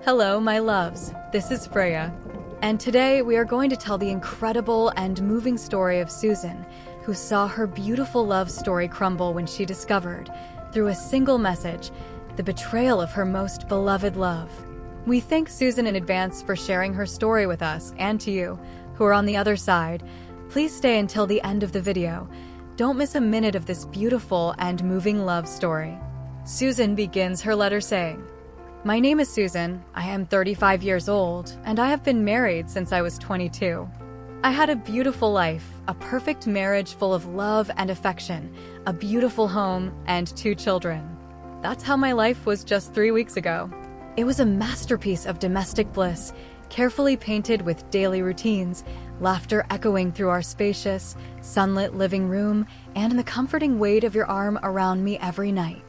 Hello, my loves. This is Freya, and today we are going to tell the incredible and moving story of Susan, who saw her beautiful love story crumble when she discovered, through a single message, the betrayal of her most beloved love. We thank Susan in advance for sharing her story with us and to you, who are on the other side. Please stay until the end of the video. Don't miss a minute of this beautiful and moving love story. Susan begins her letter saying, "My name is Susan, I am 35 years old, and I have been married since I was 22. I had a beautiful life, a perfect marriage full of love and affection, a beautiful home, and 2 children. That's how my life was just 3 weeks ago. It was a masterpiece of domestic bliss, carefully painted with daily routines, laughter echoing through our spacious, sunlit living room, and the comforting weight of your arm around me every night.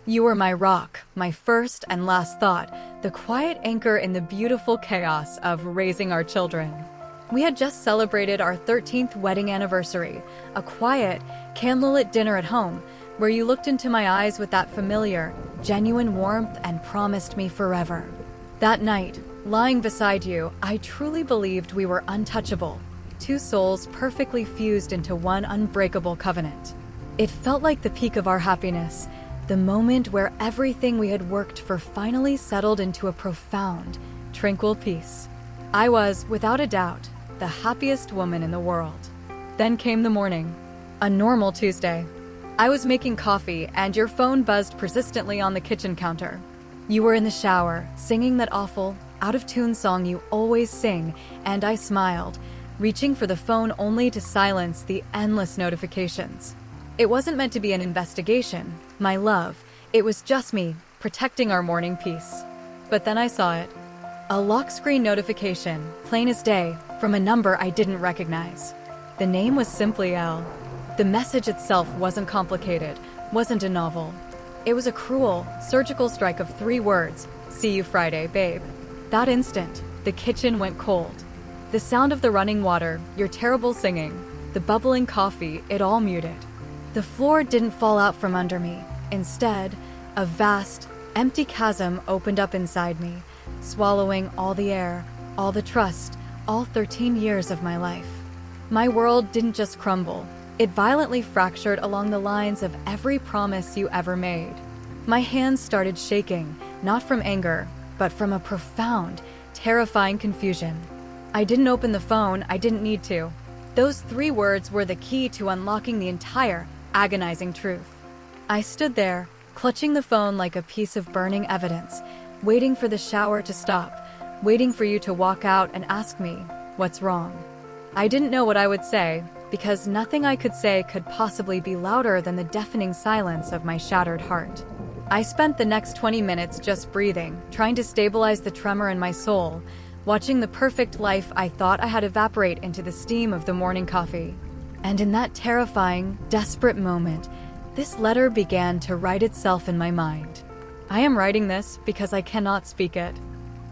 You were my rock, my first and last thought, the quiet anchor in the beautiful chaos of raising our children. We had just celebrated our 13th wedding anniversary, a quiet, candlelit dinner at home, where you looked into my eyes with that familiar, genuine warmth and promised me forever. That night, lying beside you, I truly believed we were untouchable, 2 souls perfectly fused into one unbreakable covenant. It felt like the peak of our happiness, the moment where everything we had worked for finally settled into a profound, tranquil peace. I was, without a doubt, the happiest woman in the world. Then came the morning, a normal Tuesday. I was making coffee and your phone buzzed persistently on the kitchen counter. You were in the shower, singing that awful, out-of-tune song you always sing, and I smiled, reaching for the phone only to silence the endless notifications. It wasn't meant to be an investigation, my love. It was just me, protecting our morning peace. But then I saw it. A lock screen notification, plain as day, from a number I didn't recognize. The name was simply L. The message itself wasn't complicated, wasn't a novel. It was a cruel, surgical strike of 3 words, "See you Friday, babe." That instant, the kitchen went cold. The sound of the running water, your terrible singing, the bubbling coffee, it all muted. The floor didn't fall out from under me. Instead, a vast, empty chasm opened up inside me, swallowing all the air, all the trust, all 13 years of my life. My world didn't just crumble. It violently fractured along the lines of every promise you ever made. My hands started shaking, not from anger, but from a profound, terrifying confusion. I didn't open the phone, I didn't need to. Those 3 words were the key to unlocking the entire, agonizing truth. I stood there, clutching the phone like a piece of burning evidence, waiting for the shower to stop, waiting for you to walk out and ask me, "What's wrong?" I didn't know what I would say, because nothing I could say could possibly be louder than the deafening silence of my shattered heart. I spent the next 20 minutes just breathing, trying to stabilize the tremor in my soul, watching the perfect life I thought I had evaporate into the steam of the morning coffee. And in that terrifying, desperate moment, this letter began to write itself in my mind. I am writing this because I cannot speak it.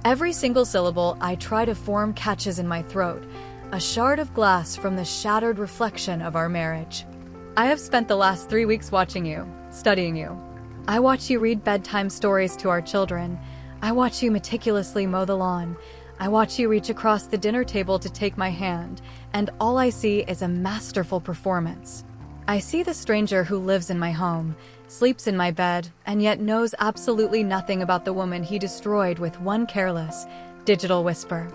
Every single syllable I try to form catches in my throat, a shard of glass from the shattered reflection of our marriage. I have spent the last 3 weeks watching you, studying you. I watch you read bedtime stories to our children. I watch you meticulously mow the lawn. I watch you reach across the dinner table to take my hand, and all I see is a masterful performance. I see the stranger who lives in my home, sleeps in my bed, and yet knows absolutely nothing about the woman he destroyed with one careless, digital whisper.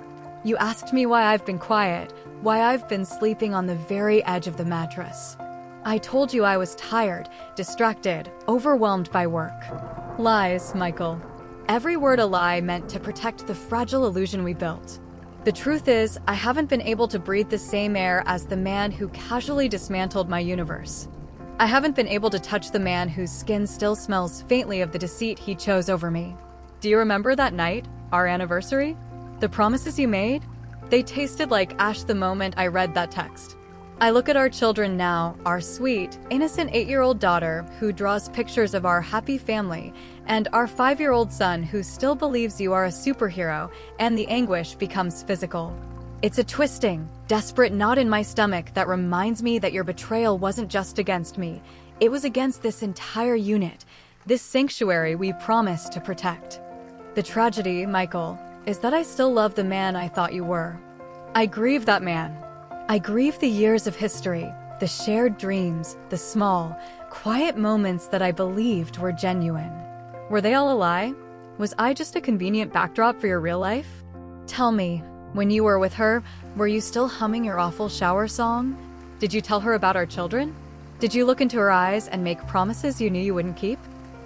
You asked me why I've been quiet, why I've been sleeping on the very edge of the mattress. I told you I was tired, distracted, overwhelmed by work. Lies, Michael. Every word a lie meant to protect the fragile illusion we built. The truth is, I haven't been able to breathe the same air as the man who casually dismantled my universe. I haven't been able to touch the man whose skin still smells faintly of the deceit he chose over me. Do you remember that night, our anniversary? The promises you made? They tasted like ash the moment I read that text. I look at our children now, our sweet, innocent 8-year-old daughter who draws pictures of our happy family, and our 5-year-old son who still believes you are a superhero, and the anguish becomes physical. It's a twisting, desperate knot in my stomach that reminds me that your betrayal wasn't just against me. It was against this entire unit, this sanctuary we promised to protect. The tragedy, Michael, is that I still love the man I thought you were. I grieve that man. I grieve the years of history, the shared dreams, the small, quiet moments that I believed were genuine. Were they all a lie? Was I just a convenient backdrop for your real life? Tell me, when you were with her, were you still humming your awful shower song? Did you tell her about our children? Did you look into her eyes and make promises you knew you wouldn't keep?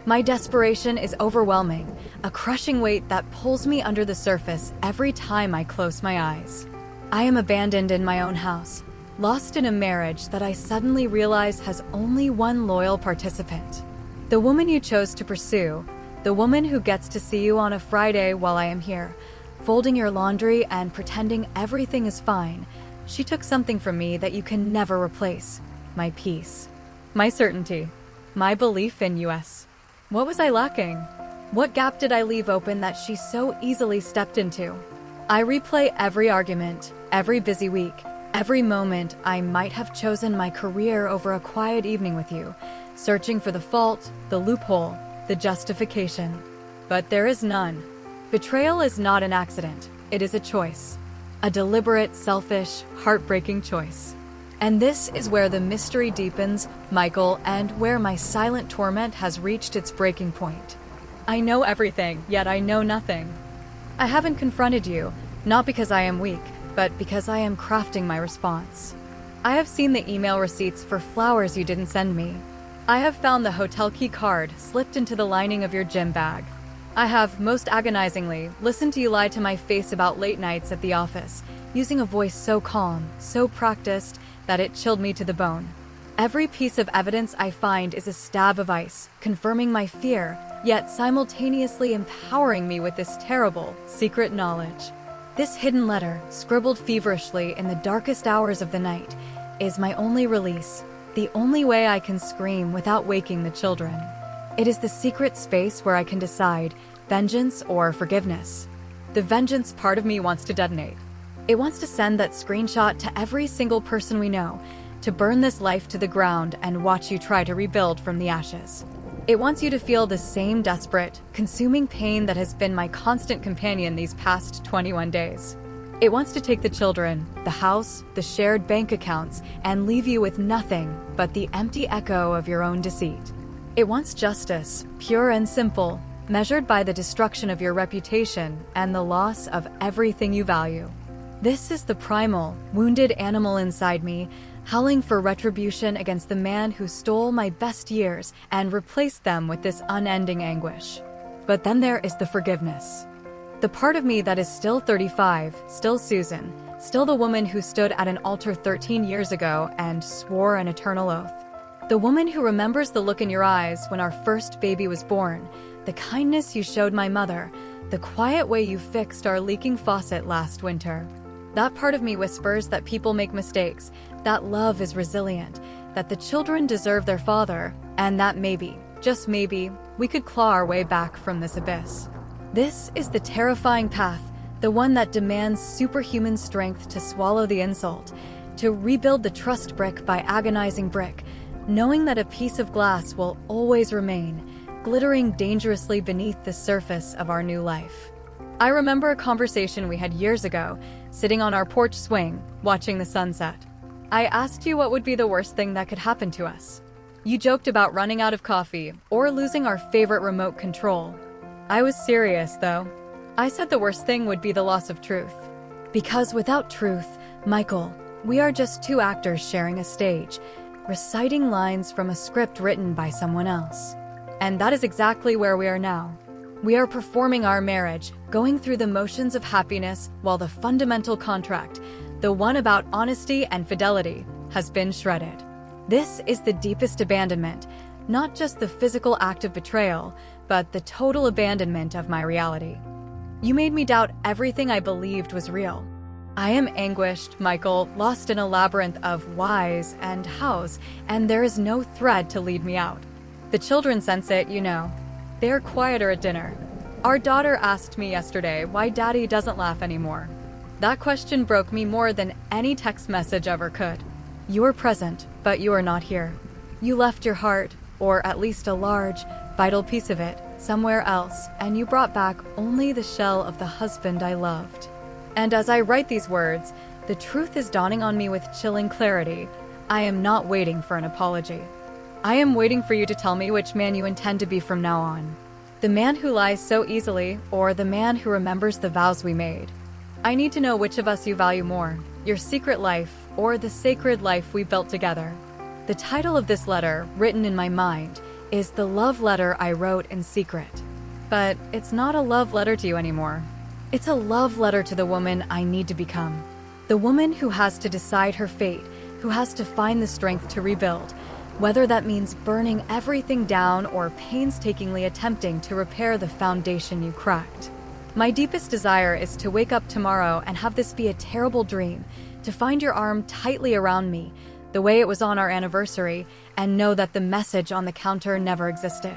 My desperation is overwhelming, a crushing weight that pulls me under the surface every time I close my eyes. I am abandoned in my own house, lost in a marriage that I suddenly realize has only one loyal participant. The woman you chose to pursue, the woman who gets to see you on a Friday while I am here, folding your laundry and pretending everything is fine. She took something from me that you can never replace. My peace. My certainty. My belief in us. What was I lacking? What gap did I leave open that she so easily stepped into? I replay every argument, every busy week, every moment I might have chosen my career over a quiet evening with you, searching for the fault, the loophole, the justification. But there is none. Betrayal is not an accident. It is a choice. A deliberate, selfish, heartbreaking choice. And this is where the mystery deepens, Michael, and where my silent torment has reached its breaking point. I know everything, yet I know nothing. I haven't confronted you, not because I am weak, but because I am crafting my response. I have seen the email receipts for flowers you didn't send me. I have found the hotel key card slipped into the lining of your gym bag. I have, most agonizingly, listened to you lie to my face about late nights at the office, using a voice so calm, so practiced, that it chilled me to the bone. Every piece of evidence I find is a stab of ice, confirming my fear, yet simultaneously empowering me with this terrible, secret knowledge. This hidden letter, scribbled feverishly in the darkest hours of the night, is my only release, the only way I can scream without waking the children. It is the secret space where I can decide vengeance or forgiveness. The vengeance part of me wants to detonate. It wants to send that screenshot to every single person we know, to burn this life to the ground and watch you try to rebuild from the ashes. It wants you to feel the same desperate, consuming pain that has been my constant companion these past 21 days. It wants to take the children, the house, the shared bank accounts, and leave you with nothing but the empty echo of your own deceit. It wants justice, pure and simple, measured by the destruction of your reputation and the loss of everything you value. This is the primal, wounded animal inside me, howling for retribution against the man who stole my best years and replaced them with this unending anguish. But then there is the forgiveness. The part of me that is still 35, still Susan, still the woman who stood at an altar 13 years ago and swore an eternal oath. The woman who remembers the look in your eyes when our first baby was born, the kindness you showed my mother, the quiet way you fixed our leaking faucet last winter. That part of me whispers that people make mistakes, that love is resilient, that the children deserve their father, and that maybe, just maybe, we could claw our way back from this abyss. This is the terrifying path, the one that demands superhuman strength to swallow the insult, to rebuild the trust brick by agonizing brick, knowing that a piece of glass will always remain, glittering dangerously beneath the surface of our new life. I remember a conversation we had years ago, sitting on our porch swing, watching the sunset. I asked you what would be the worst thing that could happen to us. You joked about running out of coffee or losing our favorite remote control. I was serious, though. I said the worst thing would be the loss of truth. Because without truth, Michael, we are just two actors sharing a stage, reciting lines from a script written by someone else. And that is exactly where we are now. We are performing our marriage, going through the motions of happiness while the fundamental contract, the one about honesty and fidelity, has been shredded. This is the deepest abandonment, not just the physical act of betrayal, but the total abandonment of my reality. You made me doubt everything I believed was real. I am anguished, Michael, lost in a labyrinth of whys and hows, and there is no thread to lead me out. The children sense it, you know. They are quieter at dinner. Our daughter asked me yesterday why Daddy doesn't laugh anymore. That question broke me more than any text message ever could. You are present, but you are not here. You left your heart, or at least a large, vital piece of it, somewhere else, and you brought back only the shell of the husband I loved. And as I write these words, the truth is dawning on me with chilling clarity. I am not waiting for an apology. I am waiting for you to tell me which man you intend to be from now on. The man who lies so easily, or the man who remembers the vows we made. I need to know which of us you value more, your secret life or the sacred life we built together. The title of this letter, written in my mind, is The Love Letter I Wrote in Secret. But it's not a love letter to you anymore. It's a love letter to the woman I need to become. The woman who has to decide her fate, who has to find the strength to rebuild, whether that means burning everything down or painstakingly attempting to repair the foundation you cracked. My deepest desire is to wake up tomorrow and have this be a terrible dream, to find your arm tightly around me, the way it was on our anniversary, and know that the message on the counter never existed.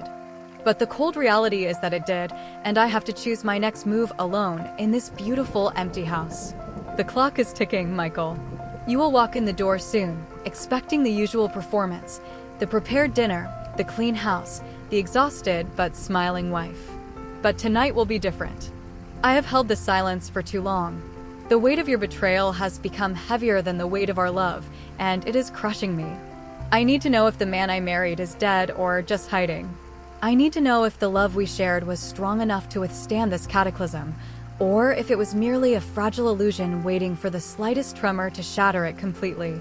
But the cold reality is that it did, and I have to choose my next move alone in this beautiful empty house. The clock is ticking, Michael. You will walk in the door soon, expecting the usual performance, the prepared dinner, the clean house, the exhausted but smiling wife. But tonight will be different. I have held this silence for too long. The weight of your betrayal has become heavier than the weight of our love, and it is crushing me. I need to know if the man I married is dead or just hiding. I need to know if the love we shared was strong enough to withstand this cataclysm, or if it was merely a fragile illusion waiting for the slightest tremor to shatter it completely.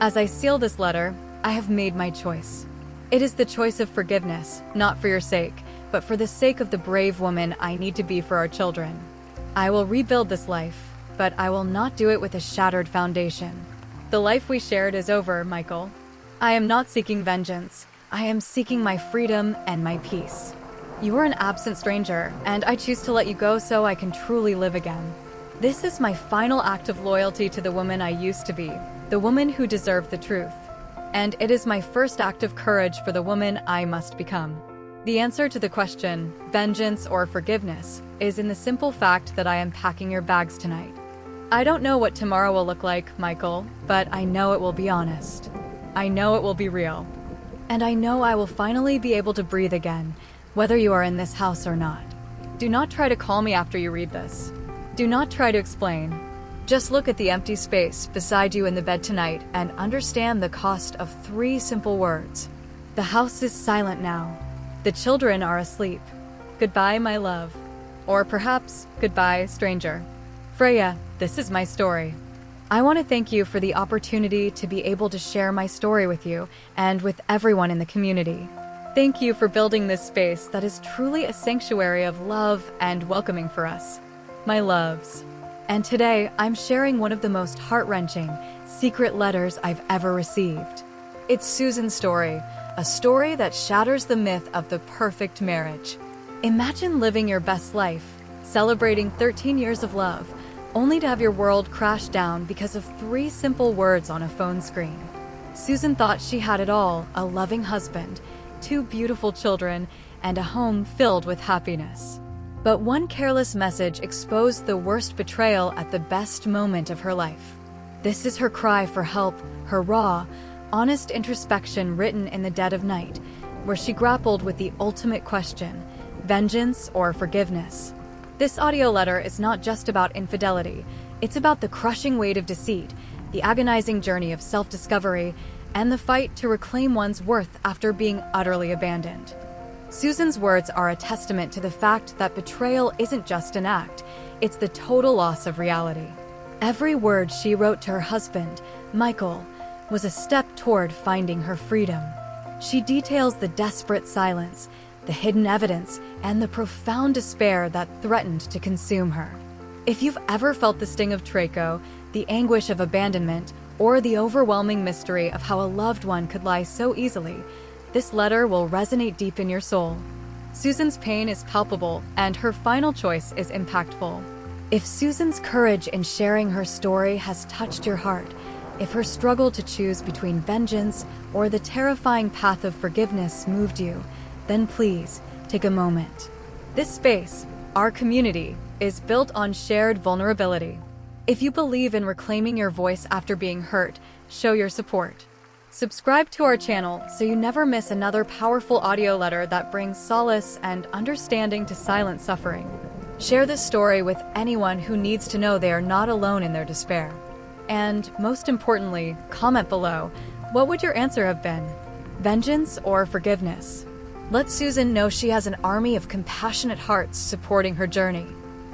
As I seal this letter, I have made my choice. It is the choice of forgiveness, not for your sake, but for the sake of the brave woman I need to be for our children. I will rebuild this life, but I will not do it with a shattered foundation. The life we shared is over, Michael. I am not seeking vengeance. I am seeking my freedom and my peace. You are an absent stranger, and I choose to let you go so I can truly live again. This is my final act of loyalty to the woman I used to be, the woman who deserved the truth. And it is my first act of courage for the woman I must become. The answer to the question, vengeance or forgiveness, is in the simple fact that I am packing your bags tonight. I don't know what tomorrow will look like, Michael, but I know it will be honest. I know it will be real. And I know I will finally be able to breathe again, whether you are in this house or not. Do not try to call me after you read this. Do not try to explain. Just look at the empty space beside you in the bed tonight and understand the cost of 3 simple words. The house is silent now. The children are asleep. Goodbye, my love. Or perhaps, goodbye, stranger. Freya, this is my story. I want to thank you for the opportunity to be able to share my story with you and with everyone in the community. Thank you for building this space that is truly a sanctuary of love and welcoming for us, my loves. And today, I'm sharing one of the most heart-wrenching, secret letters I've ever received. It's Susan's story, a story that shatters the myth of the perfect marriage. Imagine living your best life, celebrating 13 years of love, only to have your world crash down because of 3 simple words on a phone screen. Susan thought she had it all, a loving husband, 2 beautiful children, and a home filled with happiness. But one careless message exposed the worst betrayal at the best moment of her life. This is her cry for help, her raw, honest introspection written in the dead of night, where she grappled with the ultimate question, vengeance or forgiveness. This audio letter is not just about infidelity, it's about the crushing weight of deceit, the agonizing journey of self-discovery, and the fight to reclaim one's worth after being utterly abandoned. Susan's words are a testament to the fact that betrayal isn't just an act, it's the total loss of reality. Every word she wrote to her husband, Michael, was a step toward finding her freedom. She details the desperate silence, the hidden evidence, and the profound despair that threatened to consume her. If you've ever felt the sting of traição, the anguish of abandonment, or the overwhelming mystery of how a loved one could lie so easily, this letter will resonate deep in your soul. Susan's pain is palpable, and her final choice is impactful. If Susan's courage in sharing her story has touched your heart, if her struggle to choose between vengeance or the terrifying path of forgiveness moved you, then please take a moment. This space, our community, is built on shared vulnerability. If you believe in reclaiming your voice after being hurt, show your support. Subscribe to our channel so you never miss another powerful audio letter that brings solace and understanding to silent suffering. Share this story with anyone who needs to know they are not alone in their despair. And most importantly, comment below. What would your answer have been? Vengeance or forgiveness? Let Susan know she has an army of compassionate hearts supporting her journey.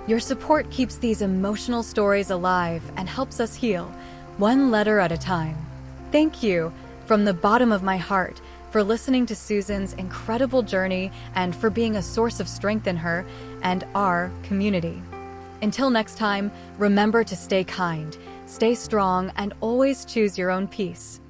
Your support keeps these emotional stories alive and helps us heal, one letter at a time. Thank you, from the bottom of my heart, for listening to Susan's incredible journey and for being a source of strength in her and our community. Until next time, remember to stay kind, stay strong, and always choose your own peace.